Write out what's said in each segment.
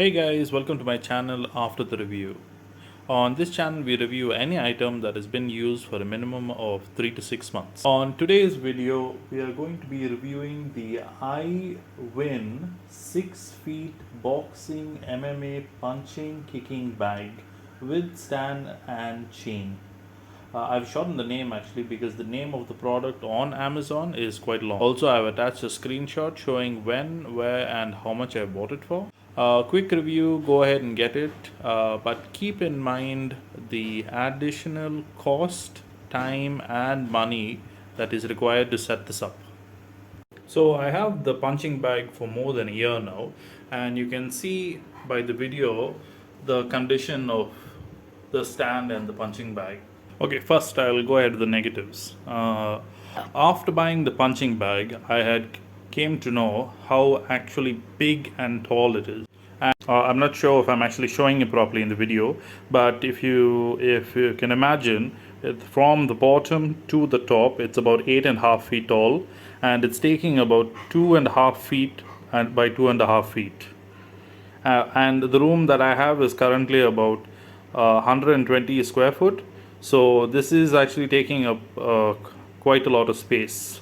Hey guys, welcome to my channel After the Review. On this channel, we review any item that has been used for a minimum of 3 to 6 months. On today's video, we are going to be reviewing the I-Win 6 feet boxing MMA punching kicking bag with stand and chain. I've shortened the name actually because the name of the product on Amazon is quite long. Also, I've attached a screenshot showing when, where, and how much I bought it for. Quick review, go ahead and get it, but keep in mind the additional cost, time, and money that is required to set this up. So I have the punching bag for more than a year now, and you can see by the video the condition of the stand and the punching bag. Okay, first I'll go ahead with the negatives. After buying the punching bag, I had came to know how actually big and tall it is. And, I'm not sure if I'm actually showing it properly in the video, but if you can imagine, from the bottom to the top, it's about 8.5 feet tall, and it's taking about 2.5 feet and by 2.5 feet. And the room that I have is currently about 120 square foot. So this is actually taking up quite a lot of space.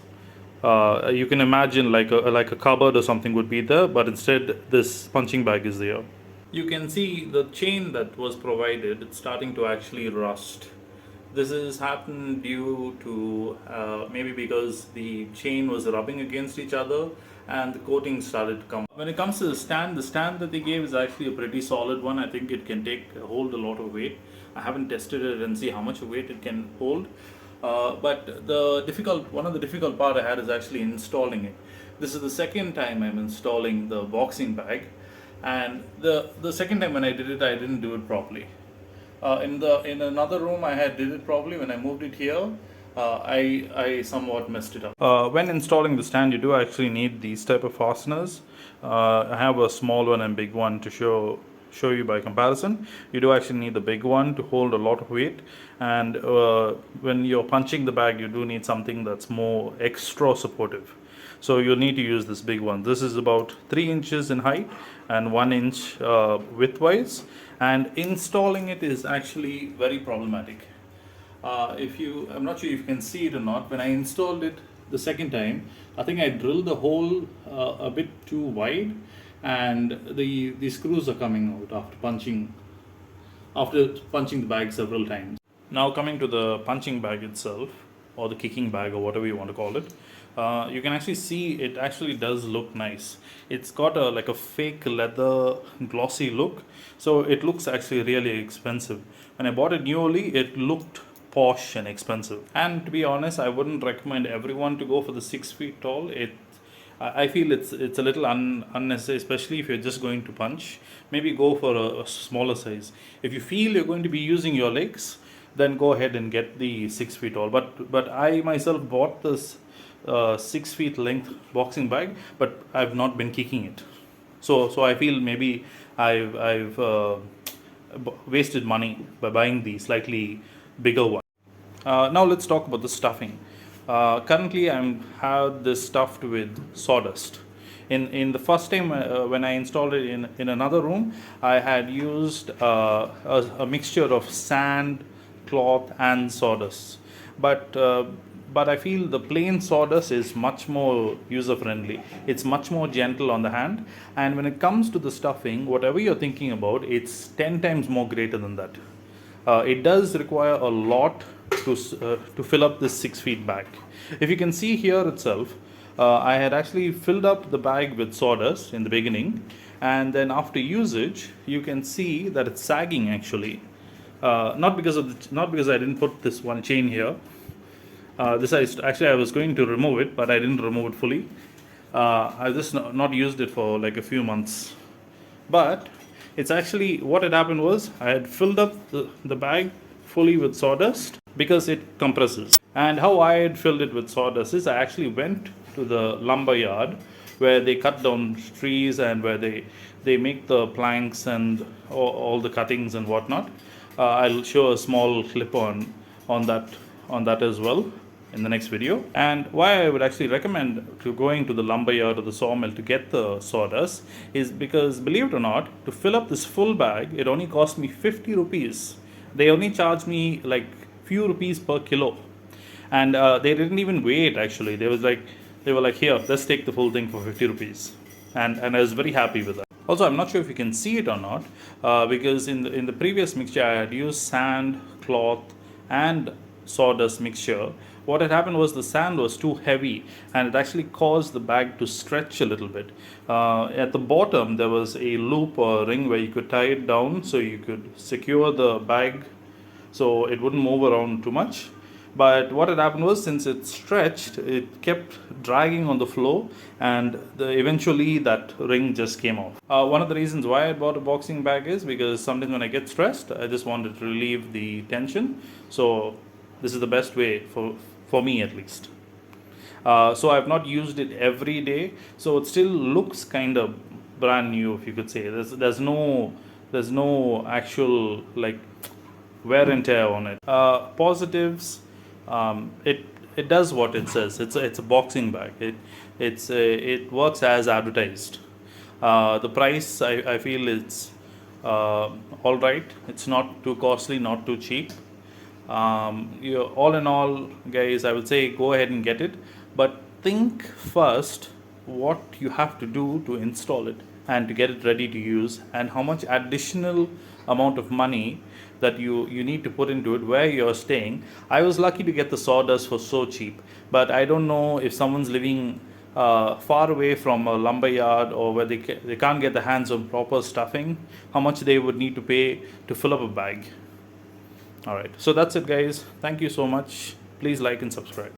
You can imagine like a cupboard or something would be there, but instead this punching bag is there. You can see the chain that was provided, it's starting to actually rust. This has happened due to maybe because the chain was rubbing against each other and the coating started to come. When it comes to the stand that they gave is actually a pretty solid one. I think it can hold a lot of weight. I haven't tested it and see how much weight it can hold. But one of the difficult part I had is actually installing it. This is the second time I'm installing the boxing bag, and the second time when I did it, I didn't do it properly. In another room, I had did it properly. When I moved it here, I somewhat messed it up. When installing the stand, you do actually need these type of fasteners. I have a small one and big one to show you by comparison. You do actually need the big one to hold a lot of weight, and when you're punching the bag, you do need something that's more extra supportive. So you'll need to use this big one. This is about 3 inches in height and 1 inch widthwise, and installing it is actually very problematic. I'm not sure if you can see it or not. When I installed it the second time, I think I drilled the hole a bit too wide, and the screws are coming out after punching the bag several times. Now coming to the punching bag itself, or the kicking bag, or whatever you want to call it, you can actually see it actually does look nice. It's got like a fake leather glossy look, so it looks actually really expensive. When I bought it newly, it looked posh and expensive. And to be honest, I wouldn't recommend everyone to go for the 6 feet tall. I feel it's a little unnecessary, especially if you're just going to punch. Maybe go for a smaller size. If you feel you're going to be using your legs, then go ahead and get the 6 feet tall. But I myself bought this 6 feet length boxing bag, but I've not been kicking it. So I feel maybe I've wasted money by buying the slightly bigger one. Now let's talk about the stuffing. Currently, I'm have this stuffed with sawdust. In the first time when I installed it in another room, I had used a mixture of sand, cloth, and sawdust. But I feel the plain sawdust is much more user friendly. It's much more gentle on the hand, and when it comes to the stuffing, whatever you're thinking about, it's 10 times more greater than that. It does require a lot to fill up this 6 feet bag. If you can see here itself, I had actually filled up the bag with sawdust in the beginning, and then after usage, you can see that it's sagging actually. Not because I didn't put this one chain here. I was going to remove it, but I didn't remove it fully. I just not used it for like a few months, but it's actually what had happened was I had filled up the bag fully with sawdust because it compresses. And how I had filled it with sawdust is I actually went to the lumber yard where they cut down trees and where they make the planks and all the cuttings and whatnot. I'll show a small clip on that as well. in the next video. And why I would actually recommend to going to the lumber yard or the sawmill to get the sawdust is because, believe it or not, to fill up this full bag, it only cost me 50 rupees. They only charged me like few rupees per kilo. And they didn't even wait actually. They were like, here, let's take the full thing for 50 rupees. And I was very happy with that. Also, I'm not sure if you can see it or not, because in the previous mixture I had used sand, cloth, and sawdust mixture. What had happened was the sand was too heavy, and it actually caused the bag to stretch a little bit. At the bottom, there was a loop or ring where you could tie it down so you could secure the bag so it wouldn't move around too much. But what had happened was, since it stretched, it kept dragging on the floor, and eventually that ring just came off. One of the reasons why I bought a boxing bag is because sometimes when I get stressed, I just wanted to relieve the tension. So this is the best way for me at least. So I've not used it every day, so it still looks kind of brand new, if you could say. There's no actual like wear and tear on it. Positives, it does what it says. It's a boxing bag. It works as advertised. The price, I feel it's all right. It's not too costly, not too cheap. All in all, guys, I would say go ahead and get it, but think first what you have to do to install it and to get it ready to use, and how much additional amount of money that you need to put into it where you're staying. I was lucky to get the sawdust for so cheap, but I don't know if someone's living far away from a lumber yard, or where they can't get the hands on proper stuffing, how much they would need to pay to fill up a bag. Alright, so that's it guys. Thank you so much. Please like and subscribe.